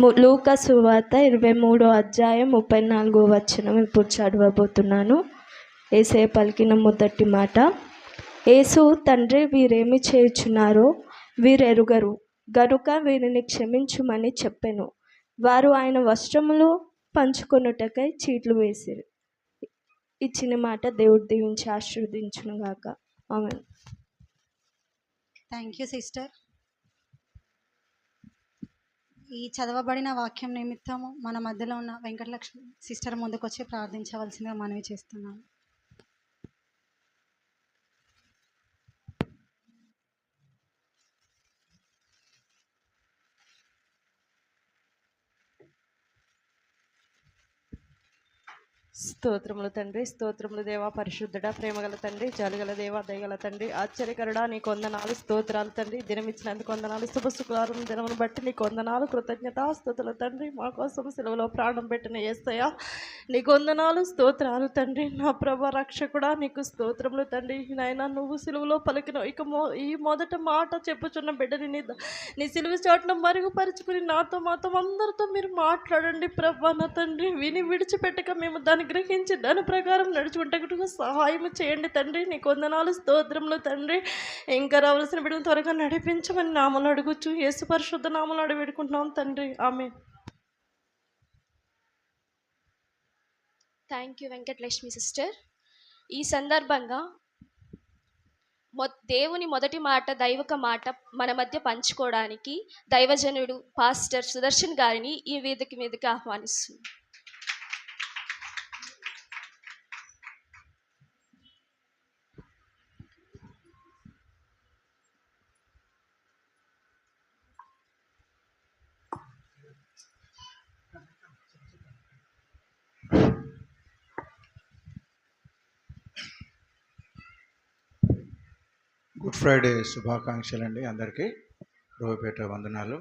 లూకా సువార్త 23 అధ్యాయం 34 ఇప్పుడు చదవబోతున్నాను. యేసయ్య పలికిన మొదటి మాట. యేసు, తండ్రి, వీరేమి చేయుచున్నారో వీరెరుగరు గనుక వీరిని క్షమించుమని చెప్పెను. వారు ఆయన వస్త్రములు పంచుకొనుటకై చీట్లు వేసిరి. ఇచ్చిన మాట దేవుడు దీవించి ఆశీర్వదించును గాక. ఆమేన్. Thank you sister. ఈ చదవబడిన వాక్యం నిమిత్తము మన మధ్యలో ఉన్న వెంకటలక్ష్మి సిస్టర్ ముందుకు వచ్చి ప్రార్థించవలసిందిగా మనవి చేస్తున్నాను. స్తోత్రములు తండ్రి, స్తోత్రములు దేవా, పరిశుద్ధుడా, ప్రేమగల తండ్రి, జాలిగల దేవా, దయగల తండ్రి, ఆశ్చర్యకరుడా, నీకు వందనాలు, స్తోత్రాలు తండ్రి. దినమిచ్చినందుకు వందనాలు, శుభశుక్రవారం దినమును బట్టి నీకు వందనాలు, కృతజ్ఞత స్తుతులు తండ్రి. మా కోసం సిలువలో ప్రాణం పెట్టిన యేసయ్యా నీకు వందనాలు, స్తోత్రాలు తండ్రి. నా ప్రభ రక్షకుడా నీకు స్తోత్రములు తండ్రి. నాయనా, నువ్వు సిలువలో పలికిన ఈ మొదట మాట చెప్పుచున్న బిడ్డని నీ సిలువ చాటున మరుగుపరుచుకుని నాతో మాతో అందరితో మీరు మాట్లాడండి ప్రభా. నా తండ్రి, విని విడిచిపెట్టక మేము దాన్ని గ్రహించి దాని ప్రకారం నడుచుకుంటూ సహాయం చేయండి తండ్రి. నీకు వందనాలు, స్తోత్రములు తండ్రి. ఇంకా రావాల్సిన బిడ్డలు త్వరగా నడిపించమని నామలు అడుగుచు యేసు పరిశుద్ధ నామలు అడిగి పెట్టుకుంటున్నాం తండ్రి. Amen. Thank you Venkatalakshmi sister. ఈ సందర్భంగా దేవుని మొదటి మాట, దైవక మాట మన మధ్య పంచుకోవడానికి దైవజనుడు పాస్టర్ సుదర్శన్ గారిని ఈ వేదిక మీదకి ఆహ్వానిస్తుంది. గుడ్ ఫ్రైడే శుభాకాంక్షలు అండి అందరికీ. రోపేట వందనాలు.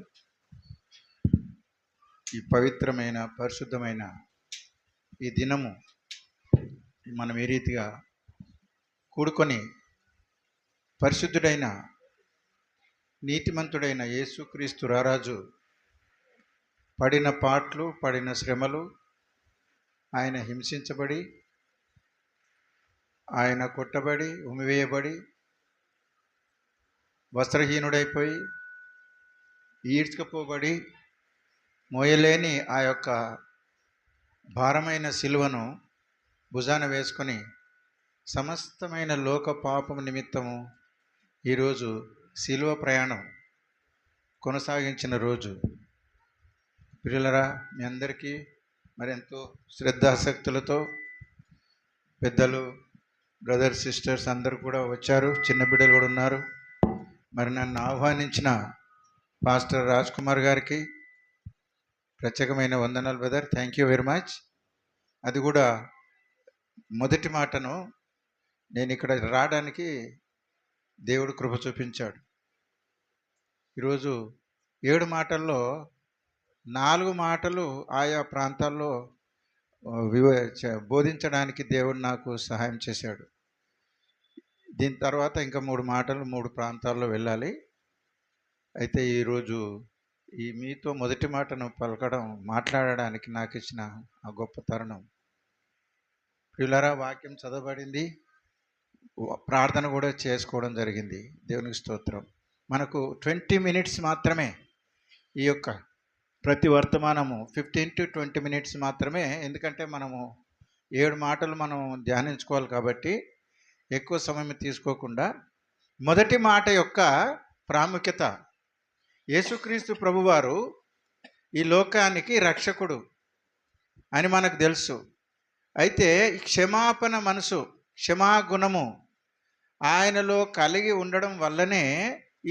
ఈ పవిత్రమైన పరిశుద్ధమైన ఈ దినము మనం ఏ రీతిగా కూడుకొని పరిశుద్ధుడైన నీతిమంతుడైన యేసుక్రీస్తు రారాజు పడిన పాట్లు, పడిన శ్రమలు, ఆయన హింసించబడి, ఆయన కొట్టబడి, ఉమివేయబడి, వస్త్రహీనుడైపోయి, ఈడ్చుకుపోబడి, మోయలేని ఆ యొక్క భారమైన సిలువను భుజాన వేసుకొని సమస్తమైన లోక పాపం నిమిత్తము ఈరోజు సిలువ ప్రయాణం కొనసాగించిన రోజు. పిల్లలరా, మీ అందరికీ మరి ఎంతో శ్రద్ధాసక్తులతో పెద్దలు, బ్రదర్స్, సిస్టర్స్ అందరూ కూడా వచ్చారు. చిన్న బిడ్డలు కూడా ఉన్నారు. మరి నన్ను ఆహ్వానించిన పాస్టర్ రాజ్ కుమార్ గారికి ప్రత్యేకమైన వందనాలు brother. Thank you very much. అది కూడా మొదటి మాటను నేను ఇక్కడ రావడానికి దేవుడు కృప చూపించాడు. ఈరోజు 7 మాటల్లో 4 మాటలు ఆయా ప్రాంతాల్లో బోధించడానికి దేవుడు నాకు సహాయం చేశాడు. దీని తర్వాత ఇంకా 3 మాటలు 3 ప్రాంతాల్లో వెళ్ళాలి. అయితే ఈరోజు ఈ మీతో మొదటి మాటను మాట్లాడడానికి నాకు ఇచ్చిన ఆ గొప్ప తరుణం. ప్రియులారా, వాక్యం చదవబడింది, ప్రార్థన కూడా చేసుకోవడం జరిగింది. దేవునికి స్తోత్రం. మనకు 20 మినిట్స్ మాత్రమే ఈ యొక్క ప్రతి వర్తమానము 15 to 20 మినిట్స్ మాత్రమే. ఎందుకంటే మనము 7 మాటలు మనం ధ్యానించుకోవాలి కాబట్టి ఎక్కువ సమయం తీసుకోకుండా మొదటి మాట యొక్క ప్రాముఖ్యత. యేసుక్రీస్తు ప్రభువారు ఈ లోకానికి రక్షకుడు అని మనకు తెలుసు. అయితే క్షమాపణ మనసు, క్షమాగుణము ఆయనలో కలిగి ఉండడం వల్లనే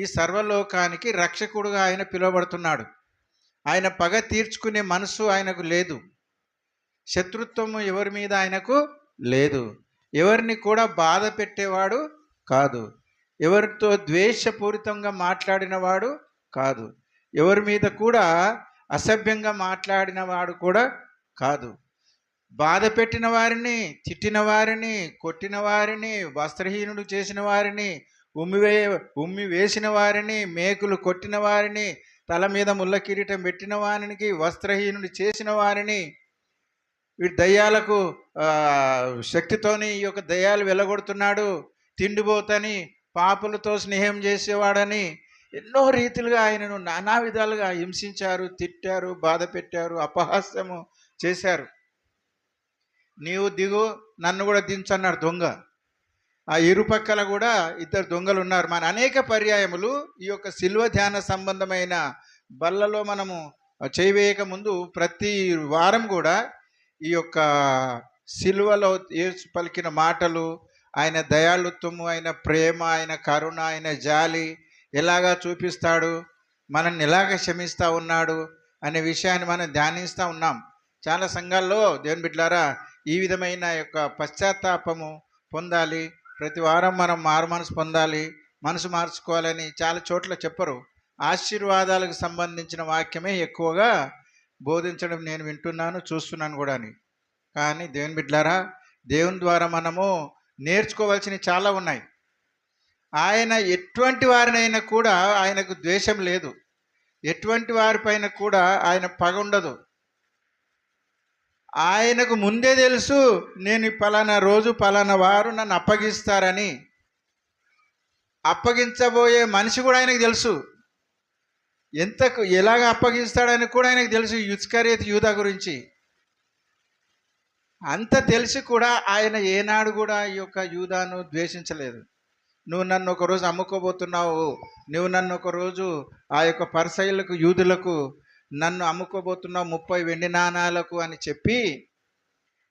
ఈ సర్వలోకానికి రక్షకుడుగా ఆయన పిలువబడుతున్నాడు. ఆయన పగ తీర్చుకునే మనసు ఆయనకు లేదు. శత్రుత్వము ఎవరి మీద ఆయనకు లేదు. ఎవరిని కూడా బాధ పెట్టేవాడు కాదు. ఎవరితో ద్వేషపూరితంగా మాట్లాడినవాడు కాదు. ఎవరి మీద కూడా అసభ్యంగా మాట్లాడినవాడు కూడా కాదు. బాధ పెట్టిన వారిని, తిట్టిన వారిని, కొట్టిన వారిని, వస్త్రహీనుడు చేసిన వారిని, ఉమ్మి వేసిన వారిని, మేకులు కొట్టిన వారిని, తల మీద ముళ్ళ కిరీటం పెట్టిన వారికి, వస్త్రహీనుని చేసిన వారిని, వీడి దయ్యాలకు శక్తితోని ఈ యొక్క దయ్యాలు వెళ్ళగొడుతున్నాడు, తిండిపోతని, పాపులతో స్నేహం చేసేవాడని ఎన్నో రీతిలుగా ఆయనను నానా విధాలుగా హింసించారు, తిట్టారు, బాధ పెట్టారు, అపహాస్యము చేశారు. నీవు దిగు, నన్ను కూడా దించన్నాడు దొంగ. ఆ ఇరుపక్కల కూడా ఇద్దరు దొంగలు ఉన్నారు. మన అనేక పర్యాయములు ఈ యొక్క శిల్వ ధ్యాన సంబంధమైన బల్లలో మనము చేయవేయక ముందు ప్రతి వారం కూడా ఈ యొక్క శిలువలో యేసు పలికిన మాటలు, ఆయన దయాళుత్వము, ఆయన ప్రేమ, ఆయన కరుణ, ఆయన జాలి ఎలాగా చూపిస్తాడు, మనల్ని ఎలాగ క్షమిస్తూ ఉన్నాడు అనే విషయాన్ని మనం ధ్యానిస్తూ ఉన్నాం. చాలా సంఘాల్లో దేవుని బిడ్డలారా ఈ విధమైన యొక్క పశ్చాత్తాపము పొందాలి, ప్రతి వారం మనం మనసు పొందాలి, మనసు మార్చుకోవాలని చాలా చోట్ల చెప్పరు. ఆశీర్వాదాలకు సంబంధించిన వాక్యమే ఎక్కువగా బోధించడం నేను వింటున్నాను, చూస్తున్నాను కూడా. కానీ దేవుని బిడ్డలారా, దేవుని ద్వారా మనము నేర్చుకోవాల్సినవి చాలా ఉన్నాయి. ఆయన ఎటువంటి వారినైనా కూడా ఆయనకు ద్వేషం లేదు, ఎటువంటి వారిపైన కూడా ఆయన పగ ఉండదు. ఆయనకు ముందే తెలుసు నేను పలానా రోజు పలానా వారు నన్ను అప్పగిస్తారని. అప్పగించబోయే మనిషి కూడా ఆయనకు తెలుసు, ఎలాగ అప్పగిస్తాడని కూడా ఆయనకు తెలుసు. ఇస్కరియోతు యూదా గురించి అంత తెలిసి కూడా ఆయన ఏనాడు కూడా ఈ యొక్క యూదాను ద్వేషించలేదు. నువ్వు నన్ను ఒకరోజు అమ్ముకోబోతున్నావు, నువ్వు నన్ను ఒకరోజు ఆ యొక్క పరిసయ్యులకు, యూదులకు నన్ను అమ్ముకోబోతున్నావు 30 వెండి నాణాలకు అని చెప్పి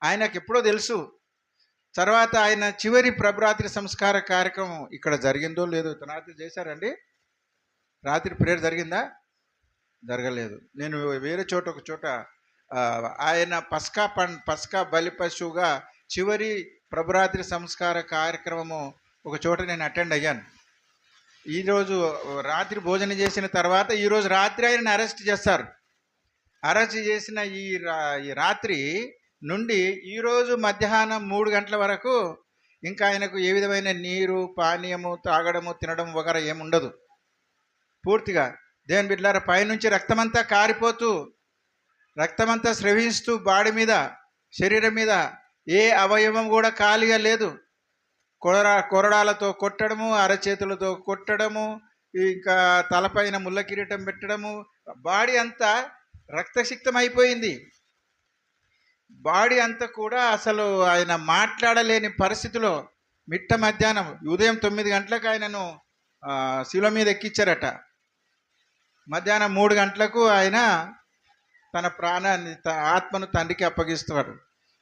ఆయనకు ఎప్పుడో తెలుసు. తర్వాత ఆయన చివరి ప్రభరాత్రి సంస్కార కార్యక్రమం ఇక్కడ జరిగిందో లేదో, రాత్రి చేశారండి, రాత్రి ప్రేయర్ జరిగిందా? జరగలేదు. నేను వేరే చోట ఒక చోట ఆయన పస్కా బలి పశువుగా చివరి ప్రభరాత్రి సంస్కార కార్యక్రమము ఒక చోట నేను అటెండ్ అయ్యాను. ఈరోజు రాత్రి భోజనం చేసిన తర్వాత ఈరోజు రాత్రి ఆయనను అరెస్ట్ చేస్తారు. అరెస్ట్ చేసిన ఈ రాత్రి నుండి ఈరోజు మధ్యాహ్నం 3 గంటల వరకు ఇంకా ఆయనకు ఏ విధమైన నీరు, పానీయము, తాగడము, తినడం వగర ఏముండదు. పూర్తిగా దేవుని బిడ్డలారా పైనుంచి రక్తమంతా కారిపోతూ, రక్తమంతా స్రవిస్తూ బాడీ మీద, శరీరం మీద ఏ అవయవం కూడా ఖాళీగా లేదు. కొరడాలతో కొట్టడము, అరచేతులతో కొట్టడము, ఇంకా తలపైన ముళ్ళ కిరీటం పెట్టడము, బాడీ అంతా రక్తసిక్తం అయిపోయింది. బాడీ అంతా కూడా అసలు ఆయన మాట్లాడలేని పరిస్థితిలో మిట్ట మధ్యాహ్నం ఉదయం 9 గంటలకు ఆయనను శిలువ మీద ఎక్కించారట. మధ్యాహ్నం 3 గంటలకు ఆయన తన ప్రాణాన్ని, ఆత్మను తండ్రికి అప్పగిస్తాడు.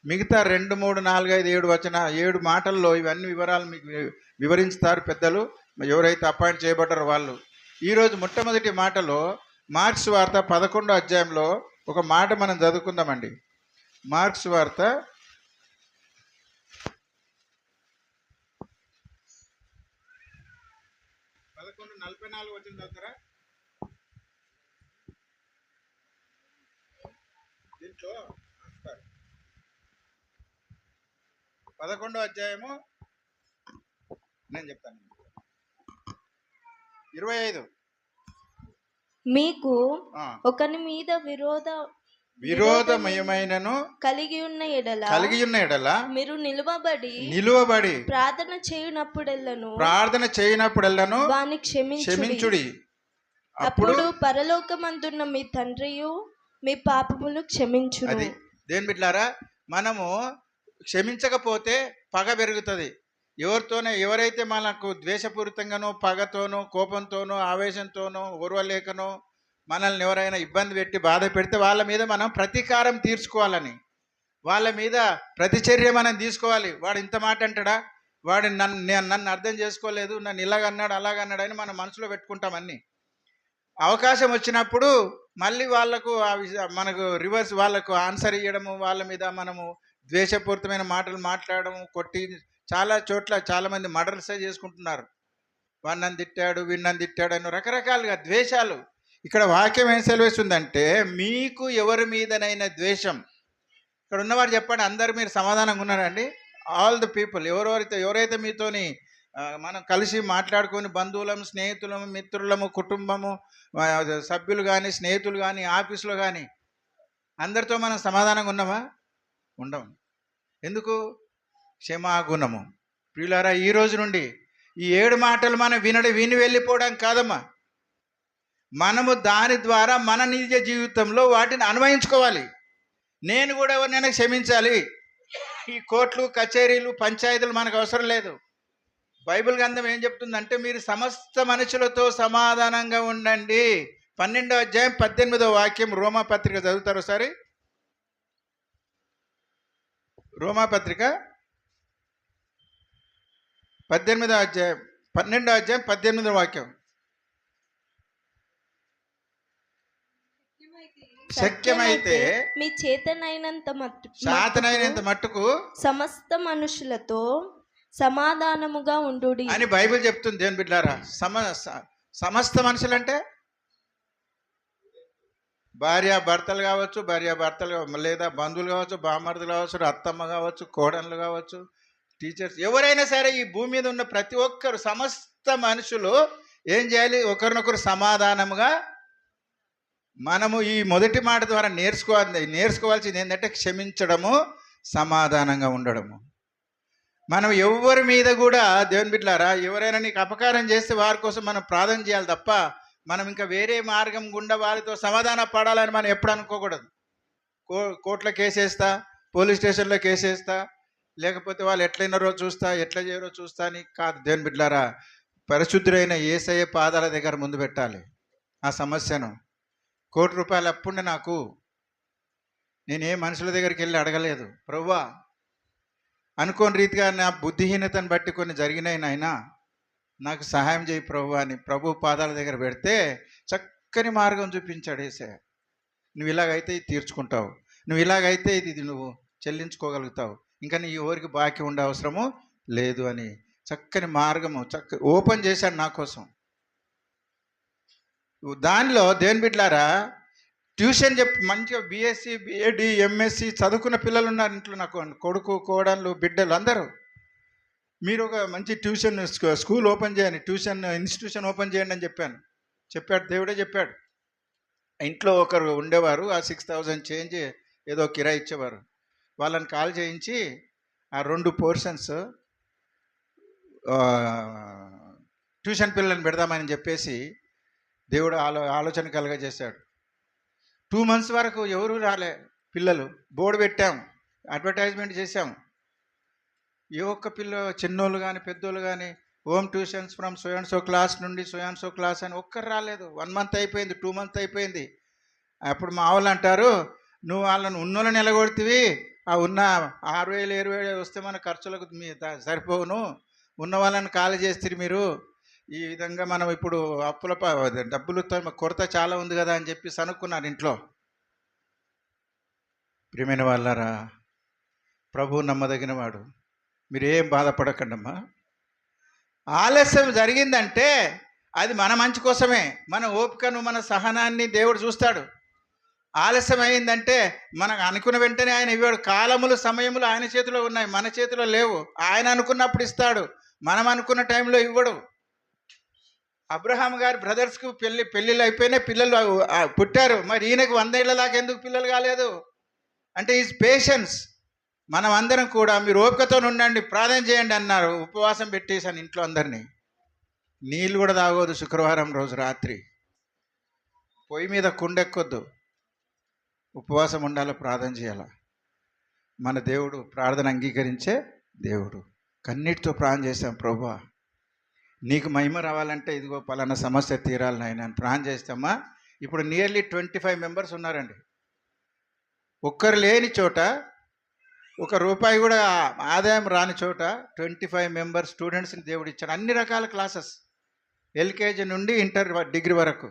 మిగతా 2, 3, 4, 5, 7 మాటల్లో ఇవన్నీ వివరాలు మీకు వివరించుతారు పెద్దలు, ఎవరైతే అపాయింట్ చేయబడ్డారో వాళ్ళు. ఈరోజు మొట్టమొదటి మాటలో మార్క్స్ వార్త 11వ అధ్యాయంలో ఒక మాట మనం చదువుకుందామండి. మార్క్స్ వార్త 11:44 వచ్చిన దగ్గర దీంట్లో 11వ అధ్యాయము నేను చెప్తాను 25. మీకు ఒకని మీద విరోధమయమైనను కలిగి ఉన్న ఎడల మీరు నిలువబడి ప్రార్థన చేయనప్పుడెల్లను వాని క్షమించుడి. అప్పుడు పరలోకమందున్న మీ తండ్రియు మీ పాపములు క్షమించును. అది దేని బిడ్డలారా, మనము క్షమించకపోతే పగ పెరుగుతుంది. ఎవరైతే మనకు ద్వేషపూరితంగానో, పగతోనో, కోపంతోనో, ఆవేశంతోనో, ఓర్వలేకనో మనల్ని ఎవరైనా ఇబ్బంది పెట్టి బాధ పెడితే వాళ్ళ మీద మనం ప్రతీకారం తీర్చుకోవాలని, వాళ్ళ మీద ప్రతిచర్య మనం తీసుకోవాలి. వాడు ఇంత మాట అంటాడా, వాడు నన్ను అర్థం చేసుకోలేదు, నన్ను ఇలాగన్నాడు అలాగన్నాడు అని మనం మనసులో పెట్టుకుంటాం. అన్నీ అవకాశం వచ్చినప్పుడు మళ్ళీ వాళ్ళకు మనకు రివర్స్ వాళ్ళకు ఆన్సర్ ఇవ్వడము, వాళ్ళ మీద మనము ద్వేషపూరితమైన మాటలు మాట్లాడము, కొట్టి చాలా చోట్ల చాలామంది మర్డర్సే చేసుకుంటున్నారు. వాడు నన్ను తిట్టాడు, వీడు నన్ను తిట్టాడు అని రకరకాలుగా ద్వేషాలు. ఇక్కడ వాక్యం ఏం సెలవిస్తుందంటే, మీకు ఎవరి మీదనైనా ద్వేషం, ఇక్కడ ఉన్నవారు చెప్పండి, అందరు మీరు సమాధానంగా ఉన్నారండి? ఆల్ ద పీపుల్, ఎవరైతే మీతోని మనం కలిసి మాట్లాడుకొని బంధువులము, స్నేహితులము, మిత్రులము, కుటుంబము, ఆ, సభ్యులు కానీ, స్నేహితులు కానీ, ఆఫీసులో కానీ అందరితో మనం సమాధానంగా ఉన్నామా? ఉండం. ఎందుకు? క్షమాగుణము. ప్రియులారా, ఈ రోజు నుండి ఈ 7 మాటలు మనం విని వెళ్ళిపోవడం కాదమ్మా. మనము దాని ద్వారా మన నిజ జీవితంలో వాటిని అన్వయించుకోవాలి. నేను కూడా ఎవరినైనా క్షమించాలి. ఈ కోర్టులు, కచేరీలు, పంచాయతీలు మనకు అవసరం లేదు. బైబిల్ గ్రంథం ఏం చెప్తుందంటే, మీరు సమస్త మనుషులతో సమాధానంగా ఉండండి. 12వ అధ్యాయం 18వ వాక్యం రోమాపత్రిక చదువుతారు ఒకసారి. రోమాపత్రిక 12వ అధ్యాయం 18వ వాక్యం. శక్యమైతే మీ చేతనైనంత శాతనైనంత మట్టుకు సమస్త మనుషులతో సమాధానముగా ఉండుడి అని బైబిల్ చెప్తుంది. దేవుని బిడ్డారా, సమస్త మనుషులంటే భార్యాభర్తలు కావచ్చు, లేదా బంధువులు కావచ్చు, బామర్దులు కావచ్చు, అత్తమ్మ కావచ్చు, కోడళ్ళు కావచ్చు, టీచర్స్, ఎవరైనా సరే ఈ భూమి మీద ఉన్న ప్రతి ఒక్కరు, సమస్త మనుషులు ఏం చేయాలి? ఒకరినొకరు సమాధానముగా. మనము ఈ మొదటి మాట ద్వారా నేర్చుకోవాల్సింది ఏంటంటే క్షమించడము, సమాధానంగా ఉండడము. మనం ఎవరి మీద కూడా, దేవుని బిడ్డలారా, ఎవరైనా నీకు అపకారం చేస్తే వారి కోసం మనం ప్రార్థన చేయాలి తప్ప మనం ఇంకా వేరే మార్గం గుండా వారితో సమాధాన పడాలని మనం ఎప్పుడు అనుకోకూడదు. కోర్టులో కేసేస్తా, పోలీస్ స్టేషన్లో కేసేస్తా, లేకపోతే వాళ్ళు ఎట్లయినారో చూస్తా, ఎట్లా చేయరో చూస్తా అని కాదు. దేవుని బిడ్డలారా, పరిశుద్ధుడైన యేసయ్య పాదాల దగ్గర ముందు పెట్టాలి ఆ సమస్యను. ₹1,00,000 అప్పుండే నాకు, నేనే మనుషుల దగ్గరికి వెళ్ళి అడగలేదు. ప్రభువా, అనుకోని రీతిగా నా బుద్ధిహీనతను బట్టి కొన్ని జరిగినాయి నాయనా, నాకు సహాయం చేయి ప్రభు అని ప్రభు పాదాల దగ్గర పెడితే చక్కని మార్గం చూపించాడు యేసయ్య. నువ్వు ఇలాగైతే ఇది తీర్చుకుంటావు, నువ్వు ఇలాగైతే ఇది నువ్వు చెల్లించుకోగలుగుతావు, ఇంకా నీ ఎవరికి బాకీ ఉండే అవసరము లేదు అని చక్కని మార్గము ఓపెన్ చేశాడు నా కోసం. దానిలో దేవుని బిడ్డలారా, ట్యూషన్ మంచిగా BSc, BEd, MSc చదువుకున్న పిల్లలు ఉన్నారు ఇంట్లో. నాకు కొడుకు, కోడళ్ళు, బిడ్డలు అందరూ, మీరు ఒక మంచి ట్యూషన్ స్కూల్ ఓపెన్ చేయండి, ట్యూషన్ ఇన్స్టిట్యూషన్ ఓపెన్ చేయండి అని చెప్పాడు. దేవుడే చెప్పాడు. ఇంట్లో ఒకరు ఉండేవారు, ఆ 6,000 చేంజ్ ఏదో కిరాయి ఇచ్చేవారు. వాళ్ళని కాల్ చేయించి ఆ 2 పోర్షన్స్ ట్యూషన్ పిల్లల్ని పెడదామని చెప్పేసి దేవుడు ఆలోచన కలగజేశాడు. 2 months వరకు ఎవరు రాలే పిల్లలు. బోర్డు పెట్టాం, అడ్వర్టైజ్మెంట్ చేశాం. ఏ ఒక్క చిన్నోళ్ళు కానీ పెద్దోళ్ళు కానీ home tuitions from so and so class నుండి సో అండ్ సో క్లాస్ అని ఒక్కరు రాలేదు. 1 month అయిపోయింది, 2 months అయిపోయింది. అప్పుడు మా వాళ్ళు అంటారు, నువ్వు వాళ్ళని ఉన్నోళ్ళని నిలగొడితివి, ఆ ఉన్న 6,000 7,000 వస్తే మన ఖర్చులకు సరిపోవును, ఉన్న వాళ్ళని ఖాళీ చేస్తారు మీరు. ఈ విధంగా మనం ఇప్పుడు డబ్బులతో కొరత చాలా ఉంది కదా అని చెప్పి అనుకున్నారు ఇంట్లో. ప్రియమైన వాళ్ళారా, ప్రభువు నమ్మదగిన వాడు. మీరేం బాధపడకండమ్మా. ఆలస్యం జరిగిందంటే అది మన మంచి కోసమే. మన ఓపికను, మన సహనాన్ని దేవుడు చూస్తాడు. ఆలస్యం అయిందంటే మనకు అనుకున్న వెంటనే ఆయన ఇవ్వడు. కాలములు, సమయములు ఆయన చేతిలో ఉన్నాయి, మన చేతిలో లేవు. ఆయన అనుకున్నప్పుడు ఇస్తాడు, మనం అనుకున్న టైంలో ఇవ్వడు. అబ్రహాం గారి బ్రదర్స్కు పెళ్ళిళ్ళు అయిపోయినాయి, పిల్లలు పుట్టారు. మరి ఈయనకు 100 ఏళ్ళ దాకా ఎందుకు పిల్లలు కాలేదు అంటే ఈజ్ పేషెన్స్. మనం అందరం కూడా మీరు ఓపికతో ఉండండి, ప్రార్థన చేయండి అన్నారు. ఉపవాసం పెట్టేశాను ఇంట్లో అందరినీ. నీళ్ళు కూడా తాగొద్దు శుక్రవారం రోజు రాత్రి, పొయ్యి మీద కుండెక్కొద్దు, ఉపవాసం ఉండాలి, ప్రార్థన చేయాలి. మన దేవుడు ప్రార్థన అంగీకరించే దేవుడు. కన్నీటితో ప్రార్థన చేశాం, ప్రభువా నీకు మహిమ రావాలంటే ఇదిగో పలానా సమస్య తీరాలి నాయన అని ప్రార్థన చేస్తామా. ఇప్పుడు నియర్లీ 25 members ఉన్నారండి. ఒక్కరు లేని చోట, ₹1 కూడా ఆదాయం రాని చోట 25 members స్టూడెంట్స్ని దేవుడు ఇచ్చాడు. అన్ని రకాల క్లాసెస్, LKG నుండి ఇంటర్ డిగ్రీ వరకు.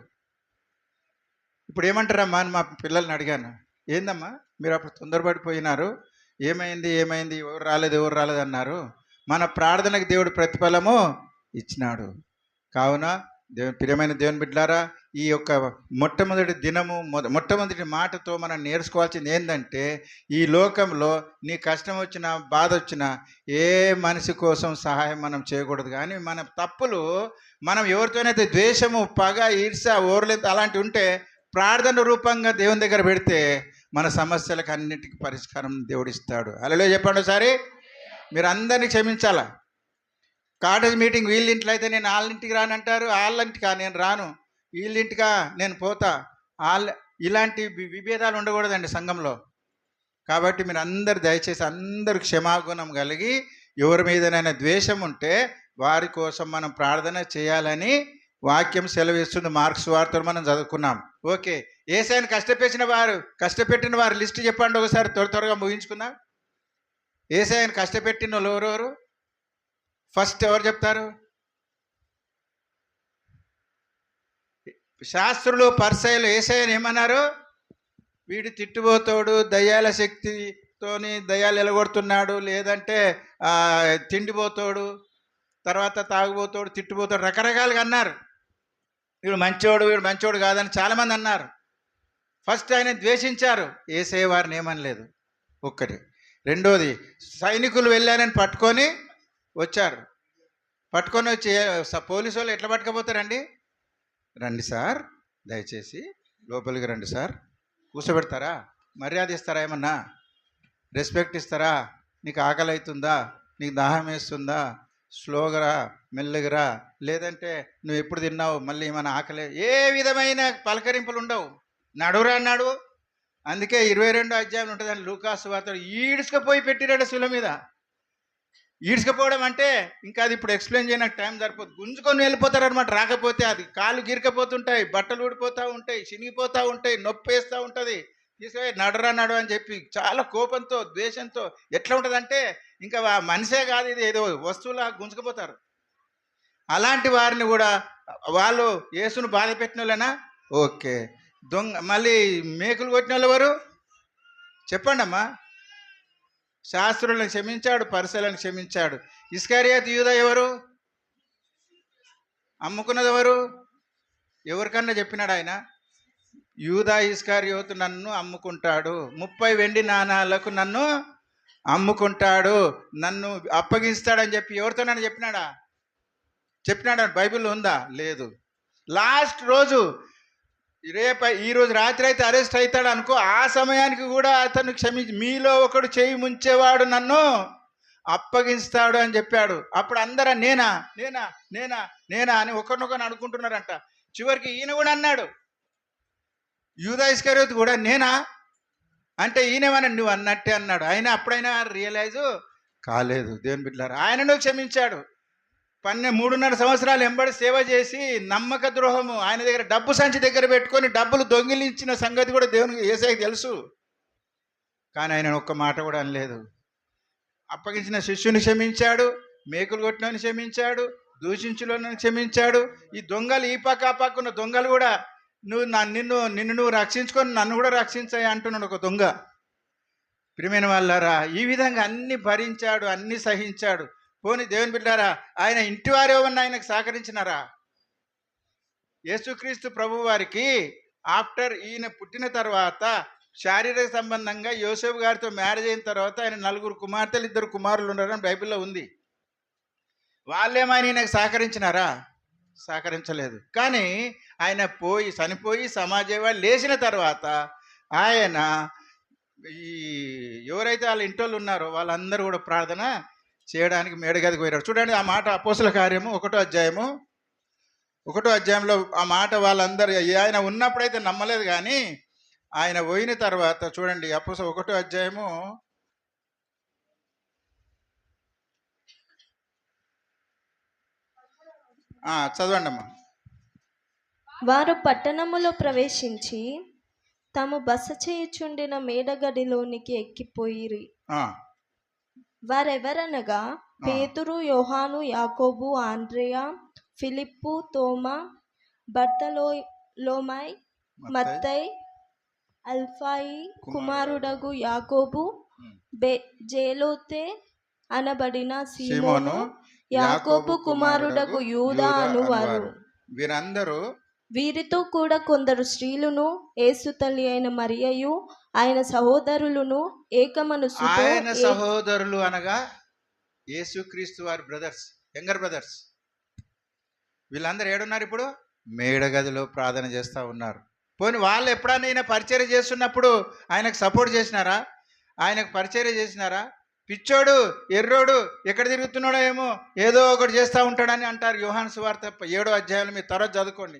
ఇప్పుడు ఏమంటారమ్మా అని మా పిల్లల్ని అడిగాను, ఏందమ్మా మీరు అప్పుడు తొందరపడిపోయినారు, ఏమైంది ఎవరు రాలేదు అన్నారు. మన ప్రార్థనకు దేవుడు ప్రతిఫలము ఇచ్చినాడు. కావున ప్రియమైన దేవుని బిడ్డలారా, ఈ యొక్క మొట్టమొదటి దినము మొట్టమొదటి మాటతో మనం నేర్చుకోవాల్సింది ఏంటంటే, ఈ లోకంలో నీ కష్టం వచ్చినా బాధ వచ్చినా ఏ మనిషి కోసం సహాయం మనం చేయకూడదు. కానీ మన తప్పులు మనం ఎవరితోనైతే ద్వేషము, పగ, ఈర్ష, ఓర్లేదు అలాంటివి ఉంటే ప్రార్థన రూపంగా దేవుని దగ్గర పెడితే మన సమస్యలకు అన్నిటికీ పరిష్కారం దేవుడిస్తాడు. అలా చెప్పండి ఒకసారి. మీరు అందరినీ క్షమించాలా. కాటేజ్ మీటింగ్ వీళ్ళింట్లో అయితే నేను వాళ్ళింటికి రానంటారు, వాళ్ళింటికా నేను రాను, వీళ్ళింటికా నేను పోతా, ఇలాంటి విభేదాలు ఉండకూడదండి సంఘంలో. కాబట్టి మీరు అందరు దయచేసి అందరూ క్షమాగుణం కలిగి ఎవరి మీదనైనా ద్వేషం ఉంటే వారి కోసం మనం ప్రార్థన చేయాలని వాక్యం సెలవిస్తుంది. మార్క్స్ వార్తలు మనం చదువుకున్నాం. ఓకే, యేసయ్యను కష్టపెట్టిన వారు లిస్ట్ చెప్పండి ఒకసారి, త్వరగా ముగించుకుందాం. యేసయ్యను కష్టపెట్టిన వాళ్ళు ఎవరెవరు? ఫస్ట్ ఎవరు చెప్తారు? శాస్త్రులు, పరిసయ్యులు యేసయ్యను ఏమన్నారు? వీడు తిట్టుబోతాడు, దయ్యాల శక్తితోని దయ్యాలు ఎలగొడుతున్నాడు, లేదంటే తిండిపోతాడు, తర్వాత తాగుబోతాడు, తిట్టుబోతాడు, రకరకాలుగా అన్నారు. వీడు మంచోడు కాదని చాలామంది అన్నారు. ఫస్ట్ ఆయన ద్వేషించారు, యేసయ్య వారిని ఏమనలేదు. ఒక్కటి. రెండోది, సైనికులు వెళ్ళారని పట్టుకొని వచ్చారు. పట్టుకొని వచ్చి పోలీసు వాళ్ళు ఎట్లా పట్టుకపోతారండి? రండి సార్, దయచేసి లోపలికి రండి సార్. కూర్చోబెడతారా? మర్యాద ఇస్తారా? ఏమన్నా రెస్పెక్ట్ ఇస్తారా? నీకు ఆకలి అవుతుందా? నీకు దాహం వేస్తుందా? స్లోగా మెల్లగరా, లేదంటే నువ్వు ఎప్పుడు తిన్నావు, మళ్ళీ ఏమైనా ఆకలే, ఏ విధమైన పలకరింపులు ఉండవు. నడురా అన్నాడు. అందుకే 22వ అధ్యాయం ఉంటుందండి లూకాసు వార్త. ఈడ్చుకపోయి పెట్టిరాడు శిలువ మీద. ఈడ్చుకపోవడం అంటే ఇంకా అది ఇప్పుడు ఎక్స్ప్లెయిన్ చేయడానికి టైం సరిపోదు. గుంజుకొని వెళ్ళిపోతారు అనమాట. రాకపోతే అది కాళ్ళు గిరికపోతుంటాయి, బట్టలు ఊడిపోతూ ఉంటాయి, చినిగిపోతూ ఉంటాయి, నొప్పి వేస్తూ ఉంటుంది. తీసుకుపోయి నడు అని చెప్పి చాలా కోపంతో, ద్వేషంతో ఎట్లా ఉంటుందంటే ఇంకా మనిషే కాదు, ఇది ఏదో వస్తువులా గుంజుకుపోతారు. అలాంటి వారిని కూడా వాళ్ళు యేసును బాధ పెట్టిన వాళ్ళేనా? ఓకే. మళ్ళీ మేకులు కొట్టిన వాళ్ళు ఎవరు చెప్పండి అమ్మా? శాస్త్రులను క్షమించాడు, పరిసయ్యులను క్షమించాడు. ఇస్కరియోతు యూదా ఎవరు? అమ్ముకున్నది ఎవరు? ఎవరికన్నా చెప్పినాడు ఆయన? యూదా ఇస్కరియోతు నన్ను అమ్ముకుంటాడు, 30 వెండి నాణాలకు నన్ను అమ్ముకుంటాడు, నన్ను అప్పగిస్తాడని చెప్పి ఎవరితోనని చెప్పినాడా? బైబిల్లో ఉందా? లేదు. లాస్ట్ రోజు ఈరోజు రాత్రి అయితే అరెస్ట్ అవుతాడు అనుకో, ఆ సమయానికి కూడా అతను క్షమించి మీలో ఒకడు చేయి ముంచేవాడు నన్ను అప్పగిస్తాడు అని చెప్పాడు. అప్పుడు అందరూ నేనా నేనా నేనా నేనా అని ఒకరినొకరు అనుకుంటున్నారంట. చివరికి ఈయన కూడా అన్నాడు, యూదా ఇస్కరియోతు కూడా నేనా అంటే ఈయనేమన్నా నువ్వు అన్నట్టే అన్నాడు. ఆయన అప్పుడైనా రియలైజ్ కాలేదు. దేవుని బిడ్డలారా, ఆయనను క్షమించాడు. 3.5 సంవత్సరాలు ఎంబడి సేవ చేసి నమ్మక ద్రోహము, ఆయన దగ్గర డబ్బు సంచి దగ్గర పెట్టుకొని డబ్బులు దొంగిలించిన సంగతి కూడా దేవునికి యేసయ్యకి తెలుసు. కానీ ఆయన ఒక్క మాట కూడా అనలేదు. అప్పగించిన శిష్యుని క్షమించాడు, మేకులు కొట్టినని క్షమించాడు, దూషించులోని క్షమించాడు. ఈ దొంగలు ఈ పక్క ఆ పక్క ఉన్న దొంగలు కూడా నిన్ను రక్షించుకొని నన్ను కూడా రక్షించాయి అంటున్నాడు ఒక దొంగ. ప్రియమైన వాళ్ళారా, ఈ విధంగా అన్ని భరించాడు, అన్ని సహించాడు. పోనీ దేవుని బిడ్డారా, ఆయన ఇంటి వారు ఏమన్నా ఆయనకు సహకరించినారా? యేసుక్రీస్తు ప్రభు వారికి ఆఫ్టర్ ఈయన పుట్టిన తర్వాత శారీరక సంబంధంగా యోసేపు గారితో మ్యారేజ్ అయిన తర్వాత ఆయన 4 కుమార్తెలు 2 కుమారులు ఉన్నారని బైబిల్లో ఉంది. వాళ్ళేమైనా ఈయనకు సహకరించినారా? సహకరించలేదు. కానీ ఆయన చనిపోయి సమాజం లేచిన తర్వాత ఆయన ఎవరైతే వాళ్ళ ఇంటోళ్ళు ఉన్నారో వాళ్ళందరూ కూడా ప్రార్థన చేయడానికి మేడగదికి పోయినారు. చూడండి, ఆ మాట అపోస్తల కార్యము 1వ అధ్యాయంలో ఆ మాట వాళ్ళందరూ ఆయన ఉన్నప్పుడైతే నమ్మలేదు, కానీ ఆయన పోయిన తర్వాత చూడండి, అపోస్తల 1వ అధ్యాయము చదవండి అమ్మా. వారు పట్టణములో ప్రవేశించి తాము బస చేయుచుండిన మేడగదిలోనికి ఎక్కిపోయిరి. వారెవరనగా పేతురు, యోహాను, యాకోబు, ఆంద్రేయ, ఫిలిప్పు, తోమా, బర్తలోమై, మత్తయి, అల్ఫాయి కుమారుడగు యాకోబు, జేలోతే అనబడిన సీమోను, యాకోబు కుమారుడగు యూదా అనువారు. వీరందరూ వీరితో కూడా కొందరు స్త్రీలను యేసు తల్లి అయిన మరియయు ఆయన సహోదరులను ఏకమనసుతో ఆయన సహోదరులు అనగా యేసుక్రీస్తు వారి బ్రదర్స్, యంగర్ బ్రదర్స్. వీళ్ళందరూ ఏడున్నారు ఇప్పుడు? మేడగదిలో ప్రార్థన చేస్తూ ఉన్నారు. పోనీ వాళ్ళు ఎప్పుడన్నా ఈయన పరిచర్య చేస్తున్నప్పుడు ఆయనకు సపోర్ట్ చేసినారా? ఆయనకు పరిచర్య చేసినారా? పిచ్చోడు, ఎర్రోడు, ఎక్కడ తిరుగుతున్నాడో ఏమో, ఏదో ఒకటి చేస్తూ ఉంటాడని అంటారు. యోహాను సువార్త 7వ అధ్యాయంలో మీరు తర్వాత చదువుకోండి.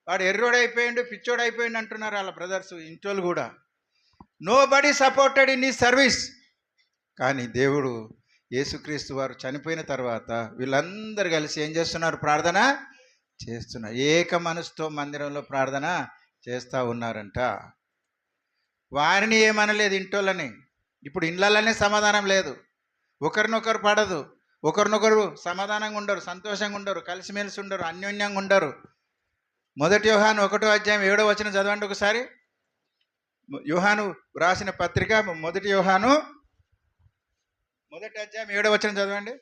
వాడు ఎర్రోడు అయిపోయిండు, పిచ్చోడు అయిపోయిండు అంటున్నారు వాళ్ళ బ్రదర్స్, ఇంటోళ్ళు కూడా. నో బడీ సపోర్టెడ్ ఇన్ ఈ సర్వీస్. కానీ దేవుడు యేసుక్రీస్తు వారు చనిపోయిన తర్వాత వీళ్ళందరూ కలిసి ఏం చేస్తున్నారు? ప్రార్థన చేస్తున్నారు. ఏక మనసుతో మందిరంలో ప్రార్థన చేస్తూ ఉన్నారంట. వారిని ఏమనలేదు ఇంటోళ్ళని. ఇప్పుడు ఇండ్లలోనే సమాధానం లేదు, ఒకరినొకరు పడదు, ఒకరినొకరు సమాధానంగా ఉండరు, సంతోషంగా ఉండరు, కలిసిమెలిసి ఉండరు, అన్యోన్యంగా ఉండరు. 1 యోహాను 1వ అధ్యాయం 7వ వచనం చదవండి ఒకసారి. యోహాను రాసిన పత్రిక 1 యోహాను 1వ అధ్యాయం 7వ వచనం చదవండి.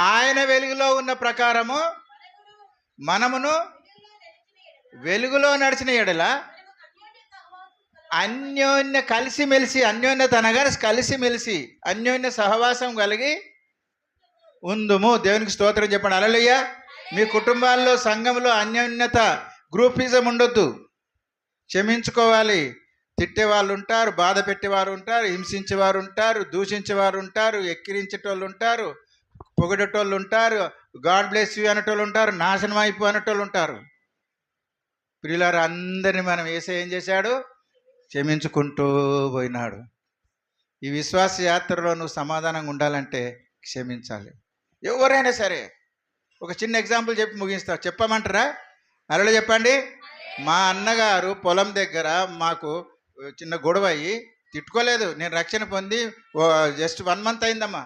ఆయన వెలుగులో ఉన్న ప్రకారము మనమును వెలుగులో నడిచిన ఎడల అన్యోన్య కలిసిమెలిసి, అన్యోన్యత అనగా కలిసిమెలిసి అన్యోన్య సహవాసం కలిగి ఉందుము. దేవునికి స్తోత్రం చెప్పండి. హల్లెలూయా. మీ కుటుంబాల్లో, సంఘంలో అన్యోన్యత, గ్రూపిజం ఉండొద్దు. క్షమించుకోవాలి. తిట్టేవాళ్ళు ఉంటారు, బాధ పెట్టేవారు ఉంటారు, హింసించేవారు ఉంటారు, దూషించేవారు ఉంటారు, ఎక్కిరించేటోళ్ళు ఉంటారు, పొగడేటోళ్ళు ఉంటారు, గాడ్ బ్లెస్ యూ అనేటోళ్ళు ఉంటారు, నాశనం అయిపో అనేటోళ్ళు ఉంటారు. ప్రియులారా, అందరినీ మనం యేసయ్య ఏం చేశాడు? క్షమించుకుంటూ పోయినాడు. ఈ విశ్వాస యాత్రలో నువ్వు సమాధానంగా ఉండాలంటే క్షమించాలి. ఎవరైనా సరే. ఒక చిన్న ఎగ్జాంపుల్ చెప్పి ముగిస్తా. చెప్పమంటారా? అలా చెప్పండి. మా అన్నగారు పొలం దగ్గర మాకు చిన్న గొడవ అయ్యి తిట్టుకోలేదు. నేను రక్షణ పొంది జస్ట్ 1 month అయిందమ్మా.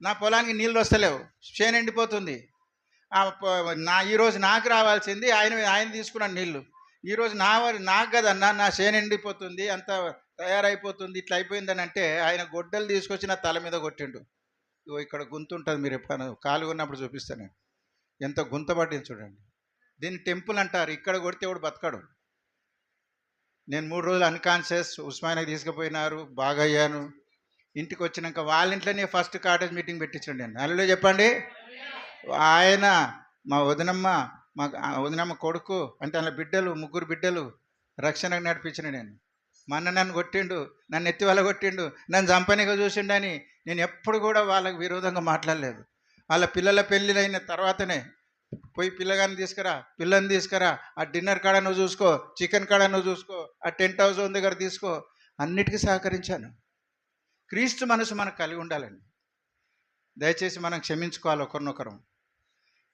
నా పొలానికి నీళ్ళు వస్తలేవు, చేను ఎండిపోతుంది. ఈరోజు నాకు రావాల్సింది ఆయన తీసుకున్నాను నీళ్ళు. ఈరోజు నాకు కదన్నా, నా చేను ఎండిపోతుంది, అంత తయారైపోతుంది, ఇట్లా అయిపోయిందని అంటే ఆయన గొడ్డలు తీసుకొచ్చి నా తల మీద కొట్టిండు. ఇక్కడ గుంత ఉంటుంది, మీరు ఎప్పుడైనా కాలు ఉన్నప్పుడు చూపిస్తాను. ఎంత గుంత పట్టింది చూడండి. దీన్ని టెంపుల్ అంటారు. ఇక్కడ కొడితే ఎవడు బతకడు. నేను 3 రోజులు అన్కాన్షియస్, ఉస్మానియాకి తీసుకుపోయినారు, బాగా అయ్యాను. ఇంటికి వచ్చినాక వాళ్ళ ఇంట్లోనే ఫస్ట్ కాటేజ్ మీటింగ్ పెట్టించండి. నేను అల్లులో చెప్పండి. ఆయన మా వదినమ్మ కొడుకు అంటే అలా బిడ్డలు, 3 బిడ్డలు రక్షణకు నడిపించిన నేను. మా అన్న నన్ను కొట్టిండు, నన్ను ఎత్తి వాళ్ళ కొట్టిండు, నన్ను చంపనిగా చూసిండని నేను ఎప్పుడు కూడా వాళ్ళకు విరోధంగా మాట్లాడలేదు. వాళ్ళ పిల్లల పెళ్ళిళ్ళైన తర్వాతనే పోయి పిల్లని తీసుకురా, ఆ డిన్నర్ కాడ నువ్వు చూసుకో, చికెన్ కాడ నువ్వు చూసుకో, ఆ టెంట్ హౌస్ దగ్గర తీసుకో, అన్నిటికీ సహకరించాను. క్రీస్తు మనసు మనకు కలిగి ఉండాలండి. దయచేసి మనం క్షమించుకోవాలి ఒకరినొకరు.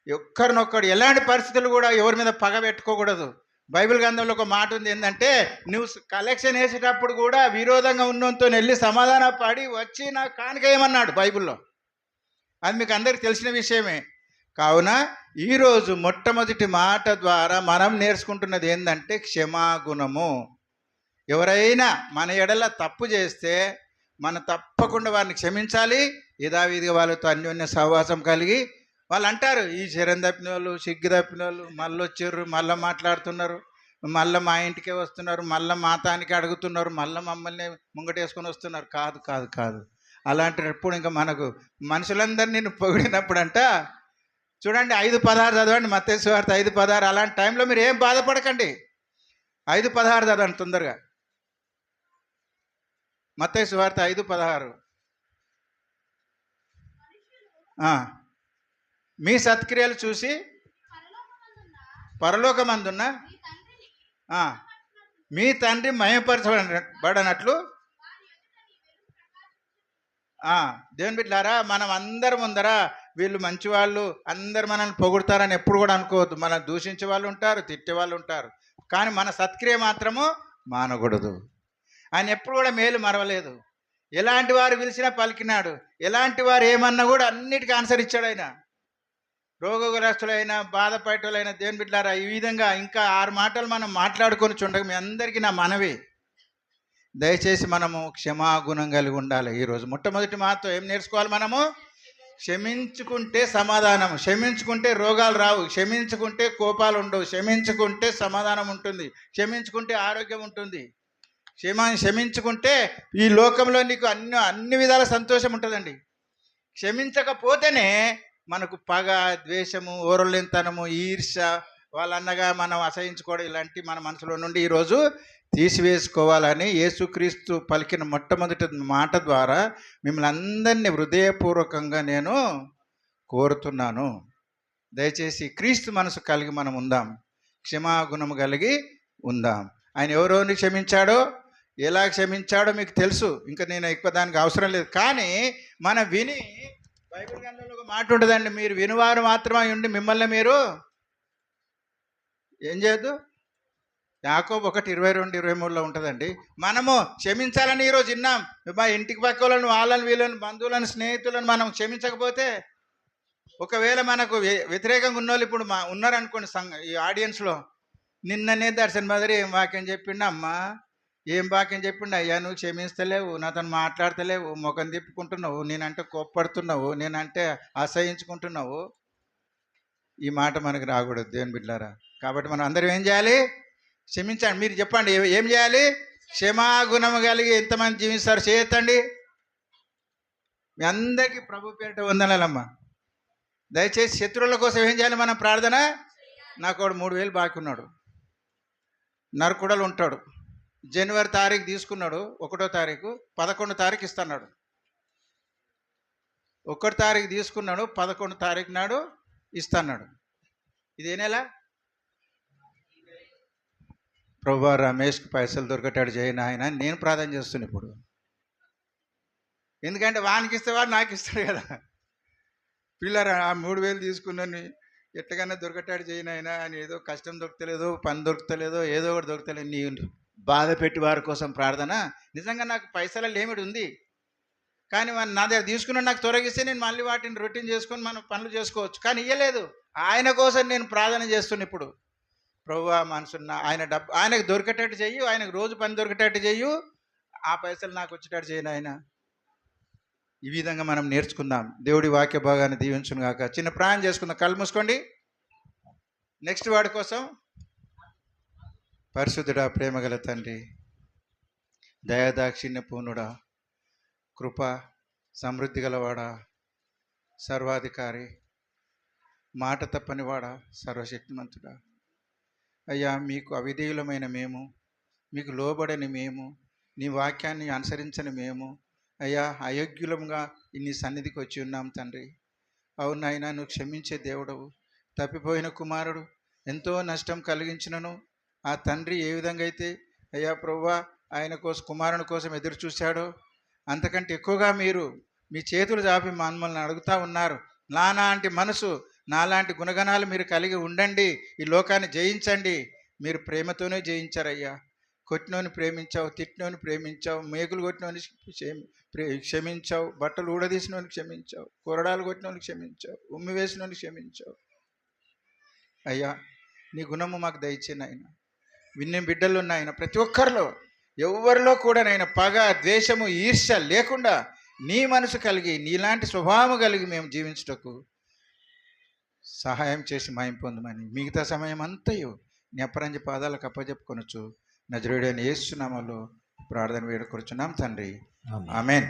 ఒక్కరినొక్కడు ఎలాంటి పరిస్థితులు కూడా ఎవరి మీద పగ పెట్టుకోకూడదు. బైబిల్ గ్రంథంలో ఒక మాట ఉంది, ఏంటంటే నువ్వు కలెక్షన్ వేసేటప్పుడు కూడా విరోధంగా ఉన్నంతో వెళ్ళి సమాధాన పడి వచ్చి నాకు కానుకేయమన్నాడు బైబిల్లో. అది మీకు అందరికీ తెలిసిన విషయమే. కావున ఈరోజు మొట్టమొదటి మాట ద్వారా మనం నేర్చుకుంటున్నది ఏంటంటే క్షమాగుణము. ఎవరైనా మన ఎడల తప్పు చేస్తే మనం తప్పకుండా వారిని క్షమించాలి. యథావిధిగా వాళ్ళతో అన్యోన్య సహవాసం కలిగి, వాళ్ళు అంటారు ఈ శరం తప్పిన వాళ్ళు, సిగ్గు తప్పిన వాళ్ళు మళ్ళీ వచ్చారు, మళ్ళీ మాట్లాడుతున్నారు, మళ్ళీ మా ఇంటికే వస్తున్నారు, మళ్ళీ మాతానికి అడుగుతున్నారు, మళ్ళీ మమ్మల్ని ముంగటేసుకొని వస్తున్నారు. కాదు కాదు కాదు అలాంటప్పుడు ఇంకా మనకు మనుషులందరినీ నేను పొగిడినప్పుడు అంట చూడండి 5:16 చదవండి. మత్తయి సువార్త 5:16. అలాంటి టైంలో మీరు ఏం బాధపడకండి. 5:16 చదవండి తొందరగా. మత్తయి సువార్త 5:16. మీ సత్క్రియలు చూసి పరలోకమందున్న మీ తండ్రి మహిమపరచబడనట్లు. దేవుని బిడ్డలారా, మనం అందరి ముందర వీళ్ళు మంచివాళ్ళు, అందరు మనల్ని పొగుడతారని ఎప్పుడు కూడా అనుకోవద్దు. మనం దూషించే వాళ్ళు ఉంటారు, తిట్టే వాళ్ళు ఉంటారు, కానీ మన సత్క్రియ మాత్రము మానకూడదు. ఆయన ఎప్పుడు కూడా మేలు మరవలేదు. ఎలాంటి వారు పిలిచినా పలికినాడు, ఎలాంటి వారు ఏమన్నా కూడా అన్నిటికీ ఆన్సర్ ఇచ్చాడు ఆయన. రోగగ్రస్తులైన, బాధపడేటోళ్ళైన దేవుని బిడ్డలారా, ఈ విధంగా ఇంకా 6 మాటలు మనం మాట్లాడుకొని చుండగా మీ అందరికీ నా మనవి, దయచేసి మనము క్షమాగుణం కలిగి ఉండాలి. ఈరోజు మొట్టమొదటి మాతో ఏం నేర్చుకోవాలి? మనము క్షమించుకుంటే సమాధానం, క్షమించుకుంటే రోగాలు రావు, క్షమించుకుంటే కోపాలు ఉండవు, క్షమించుకుంటే సమాధానం ఉంటుంది, క్షమించుకుంటే ఆరోగ్యం ఉంటుంది, క్షమించుకుంటే ఈ లోకంలో నీకు అన్ని విధాల సంతోషం ఉంటుందండి. క్షమించకపోతేనే మనకు పగ, ద్వేషము, ఓరలేనితనము, ఈర్ష్య, వాళ్ళన్నగా మనం అసహించుకోవడం ఇలాంటి మన మనసులో నుండి ఈరోజు తీసివేసుకోవాలని యేసుక్రీస్తు పలికిన మొట్టమొదటి మాట ద్వారా మిమ్మల్ని అందరినీ హృదయపూర్వకంగా నేను కోరుతున్నాను. దయచేసి క్రీస్తు మనసు కలిగి మనం ఉందాం, క్షమాగుణము కలిగి ఉందాం. ఆయన ఎవరోని క్షమించాడో, ఎలా క్షమించాడో మీకు తెలుసు, ఇంకా నేను ఎక్కువ దానికి అవసరం లేదు. కానీ మనం విని, బైబిల్ గ్రంథంలో ఒక మాట ఉంటుందండి, మీరు వినివారు మాత్రమే ఉండి మిమ్మల్ని మీరు ఏం చేయొద్దు. యాకోబు 1:22-23 ఉంటుందండి. మనము క్షమించాలని ఈరోజు విన్నాం. మా ఇంటికి పక్క వాళ్ళని, వాళ్ళని, వీళ్ళని, బంధువులను, స్నేహితులను మనం క్షమించకపోతే, ఒకవేళ మనకు వ్యతిరేకంగా ఉన్న వాళ్ళు ఇప్పుడు ఉన్నారనుకోండి ఈ ఆడియన్స్లో, నిన్ననే దర్శన్ మదరి ఏం వాక్యం చెప్పిండు అమ్మా, ఏం వాక్యం చెప్పిండు అయ్యా, నువ్వు క్షమిస్తలేవు, నాతో మాట్లాడతలేవు, ముఖం తిప్పుకుంటున్నావు, నేనంటే కోప్పడుతున్నావు, నేనంటే అసహించుకుంటున్నావు. ఈ మాట మనకు రాకూడదు దేవుని బిడ్డలారా. కాబట్టి మనం అందరం ఏం చేయాలి? క్షమించండి. మీరు చెప్పండి, ఏం చేయాలి? క్షమాగుణము కలిగి ఎంతమంది జీవిస్తారు? చేయొద్దండి. మీ అందరికీ ప్రభు పేరిట వందనాలమ్మా. దయచేసి శత్రువుల కోసం ఏం చేయాలి మనం? ప్రార్థన. నాకు వాడు 3,000 బాకీ ఉన్నాడు, నరకుడలు ఉంటాడు, జనవరి తారీఖు తీసుకున్నాడు, 1వ తారీఖు 11వ తారీఖు ఇస్తున్నాడు. 1వ తారీఖు తీసుకున్నాడు, 11వ తారీఖు నాడు ఇస్తున్నాడు. ఇదే నెల. ప్రభు రమేష్కి పైసలు దొరికేటాడు చేయను ఆయన నేను ప్రార్థన చేస్తున్నాను ఇప్పుడు. ఎందుకంటే వానికి ఇస్తే వాడు నాకు ఇస్తాడు కదా. పిల్లరా, ఆ 3,000 తీసుకున్నాను, ఎట్టకన్నా దొరికేటాడు చేయను ఆయన అని, ఏదో కష్టం దొరకలేదో, పని దొరకలేదో, ఏదో ఒకటి దొరకలేదు, నీ బాధ పెట్టి వారి కోసం ప్రార్థన. నిజంగా నాకు పైసల లిమిట్ ఉంది, కానీ నా దగ్గర తీసుకున్నాడు, నాకు తొలగిస్తే నేను మళ్ళీ వాటిని రొటీన్ చేసుకొని మనం పనులు చేసుకోవచ్చు. కానీ ఇయ్యలేదు. ఆయన కోసం నేను ప్రార్థన చేస్తున్నా ఇప్పుడు. ప్రభువా, మనసున్న ఆయన ఆయనకు దొరికేటట్టు చెయ్యి, ఆయనకు రోజు పని దొరికేటట్టు చెయ్యు, ఆ పైసలు నాకు వచ్చేటట్టు చేయను ఆయన. ఈ విధంగా మనం నేర్చుకుందాం. దేవుడి వాక్య భాగాన్ని దీవించును గాక. చిన్న ప్రార్థన చేసుకుందాం. కళ్ళు మూసుకోండి. నెక్స్ట్ వాడి కోసం. పరిశుద్ధుడా, ప్రేమగల తండ్రి, దయాదాక్షిణ్య పూర్ణుడా, కృప సమృద్ధి గలవాడా, సర్వాధికారి, మాట తప్పనివాడా, సర్వశక్తిమంతుడా, అయ్యా, మీకు అవిధేయులమైన మేము, మీకు లోబడని మేము, నీ వాక్యాన్ని అనుసరించని మేము, అయ్యా, అయోగ్యులంగా నీ సన్నిధికి వచ్చి ఉన్నాం తండ్రి. అవునాయన, నువ్వు క్షమించే దేవుడవు. తప్పిపోయిన కుమారుడు ఎంతో నష్టం కలిగించినను ఆ తండ్రి ఏ విధంగా అయితే అయ్యా ప్రభువా ఆయన కోసం, కుమారుని కోసం ఎదురు చూశాడో, అంతకంటే ఎక్కువగా మీరు మీ చేతులు చాపి మమ్మల్ని అడుగుతూ ఉన్నారు. నాలాంటి మనసు, నాలాంటి గుణగణాలు మీరు కలిగి ఉండండి, ఈ లోకాన్ని జయించండి. మీరు ప్రేమతోనే జయించారయ్యా. కొట్టినోని ప్రేమించావు, తిట్టినోని ప్రేమించావు, మేకులు కొట్టినోని క్షమించావు, బట్టలు ఊడదీసినోని క్షమించావు, కొరడాలు కొట్టినోని క్షమించావు, ఉమ్మి వేసినోని క్షమించావు. అయ్యా, నీ గుణము మాకు దయచేయండి ఆయన. విన్న బిడ్డలు ఉన్నాయన ప్రతి ఒక్కరిలో, ఎవరిలో కూడా నాయన పగ, ద్వేషము, ఈర్ష్య లేకుండా నీ మనసు కలిగి, నీలాంటి స్వభావం కలిగి మేము జీవించుటకు సహాయం చేసి మాయం పొందమని మిగతా సమయం అంతయు నీ అపరంజి పాదాలకు అప్పజెప్పుకొనొచ్చు నజరేయుడైన యేసు నామములో ప్రార్థన వేడుకొనుచున్నాం తండ్రి. ఆమేన్.